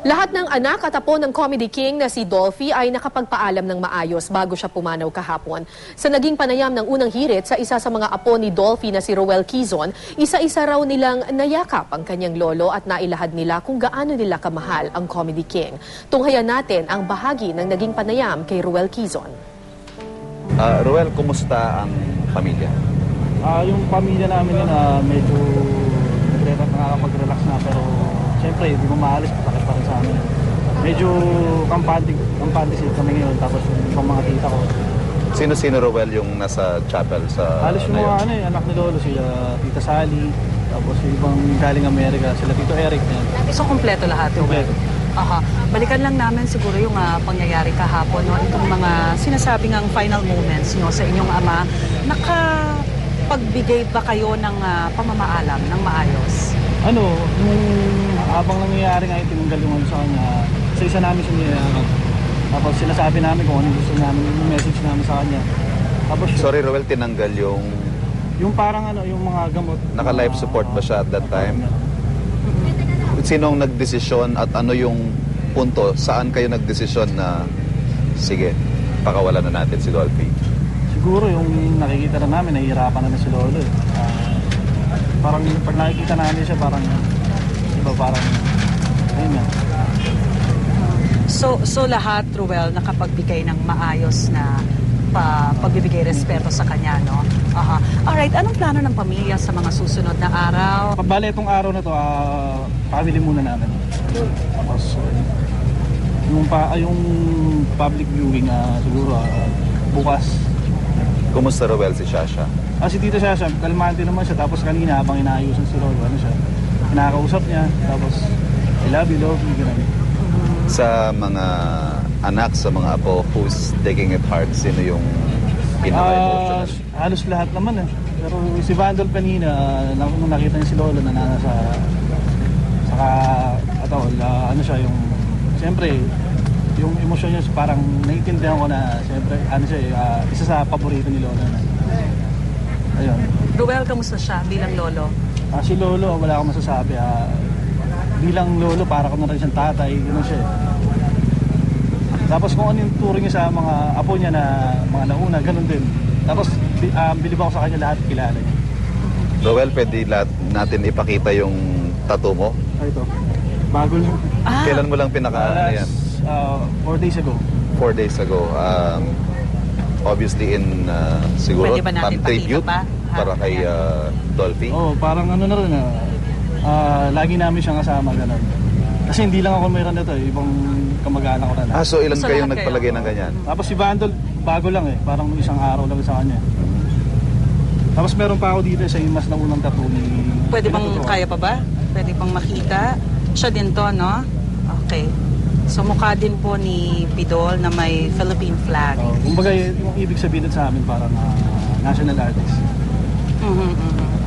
Lahat ng anak at apo ng Comedy King na si Dolphy ay nakapagpaalam ng maayos bago siya pumanaw kahapon. Sa naging panayam ng unang hirit sa isa sa mga apo ni Dolphy na si Roel Quizon, isa-isa raw nilang nayakap ang kanyang lolo at nailahad nila kung gaano nila kamahal ang Comedy King. Tunghayan natin ang bahagi ng naging panayam kay Roel Quizon. Roel, kumusta ang pamilya? Yung pamilya namin yun, medyo nakakapag-relax na, pero siyempre, hindi mo maalis, sakit pa rin sa amin. Medyo kampante kami ngayon, tapos yung mga tita ko. Sino-sino, Roel, yung nasa chapel sa... Alis yung mga anak ni Lolo, sila Tita Sally, tapos yung ibang galing Amerika, sila Tito Eric. So, kompleto lahat, Roel? Aha. Balikan lang namin siguro yung pangyayari kahapon, no? Itong mga sinasabing ang final moments, no, sa inyong ama. Nakapagbigay ba kayo ng pamamaalam ng maayos? Nung habang nangyayari nga yung tinanggal yung sa kanya, isa namin siya niyayakap. Tapos sinasabi namin kung anong gusto namin, yung message namin sa kanya. Tapos Sorry, Roel, tinanggal yung... Yung parang yung mga gamot. Naka-life support ba siya at that time? Sinong nagdesisyon at ano yung punto? Saan kayo nagdesisyon na, sige, pakawalan na natin si Dolphy? Siguro yung nakikita na namin, nahihirapan na si Lolo. Parang pag nakikita namin siya, parang, diba, parang, ayun nga. So lahat, Roel, nakapagbigay ng maayos na pagbibigay respeto sa kanya, no? Aha. Alright, anong plano ng pamilya sa mga susunod na araw? Bale, itong araw na to, family muna namin. Tapos, yung public viewing, siguro, bukas. Kumusta, Roel, si Shasha? Si Tita Shasha, kalmante naman siya. Tapos kanina, habang inaayusan si Lolo, kinakausap niya. Tapos, I love you, gano'n. Sa mga anak, sa mga apo, who's taking it hard? Sino yung pinaka-emotional? Halos lahat naman. Pero si Vandal kanina, nung nakita niya si Lolo na nasa ano siya, yung siyempre yung emosyon niya parang naiintindihan ko na siyempre isa sa paborito ni Lolo na. Ayun. Roel, kamusta siya bilang lolo? Si Lolo, wala akong masasabi. Bilang lolo, para ko na rin siyang tatay, gano'n siya. Tapos kung ano yung turing niya sa mga apo niya na mga nauna, gano'n din. Tapos bilib ako sa kanya, lahat kilala niya. Roel, pwede natin ipakita yung tattoo mo? Ito, bago lang. Kailan mo lang pinaka-ano yan? 4 days ago. 4 days ago. Obviously in siguro Pwede ba natin tribute pakita pa? para kay Dolphy. Parang ano na rin lagi namin siyang kasama gano'n. Kasi hindi lang ako mayroon nito, ibang kamag-anak ko na. So ilan So, kayong lahat nagpalagay kayo? ng ganyan? Tapos si Vandal, bago lang parang isang araw lang sa kanya. Tapos meron pa ako dito sa mas naunang tattoo ni... Pwede bang kaya pa ba? Pwede bang makita? Siya din to, no? Okay. So mukha din po ni Pidol na may Philippine flag. Kumbaga yung ibig sabihin sa amin parang national artist.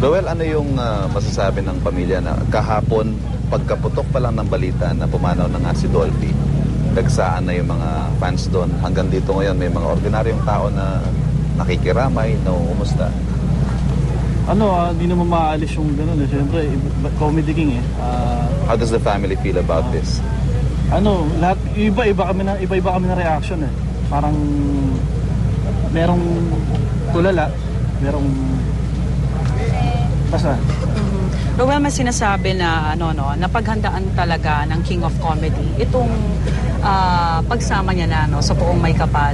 Roel, ano yung masasabi ng pamilya na kahapon, pagkaputok pa lang ng balita na pumanaw na nga si Dolphy, dagsaan na yung mga fans doon. Hanggang dito ngayon, may mga ordinaryong tao na nakikiramay, umusta? Hindi naman maaalis yung gano'n. Siyempre, Comedy King How does the family feel about this? Lahat, iba-iba kami na reaction Parang, merong tulala, merong basta. Roel, may sinasabi na napaghandaan talaga ng King of Comedy itong pagsama niya na sa Poong May Kapal.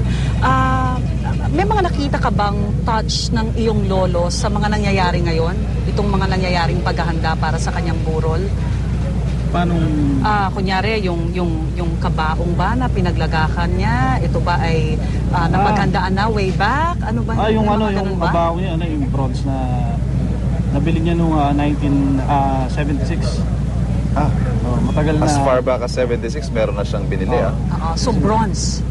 May mga nakita ka bang touch ng iyong lolo sa mga nangyayari ngayon? Itong mga nangyayaring paghahanda para sa kanyang burol? Paano? Kunyari, yung kabaong ba na pinaglagakan niya, ito ba ay napaghandaan na way back? Ano ba? Yung kabaong niya, yung bronze na nabili niya noong 1976. Matagal na. As far back as 76, meron na siyang binili. So bronze.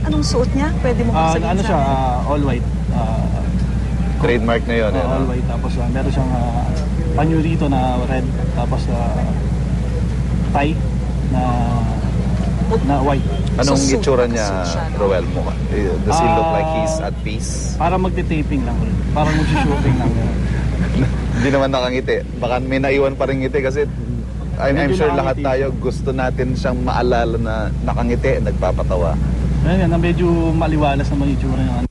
Anong suot niya? Pwede mo bang sabihin siya? All white. Trademark na yun. All white. Tapos meron siyang panyo dito na red. Tapos tie na white. Anong So, itsura niya, suit siya, no? Roel, mo? Does he look like he's at peace? Para magte-taping lang. Parang mag-shooting lang. Hindi naman nakangiti. Baka may naiwan pa rin ngiti kasi I'm Medyo sure lahat nakangiti tayo siya. gusto natin siyang maalala na nakangiti, nagpapatawa. Ayun yan, na medyo maliwalas naman yung itsura niya.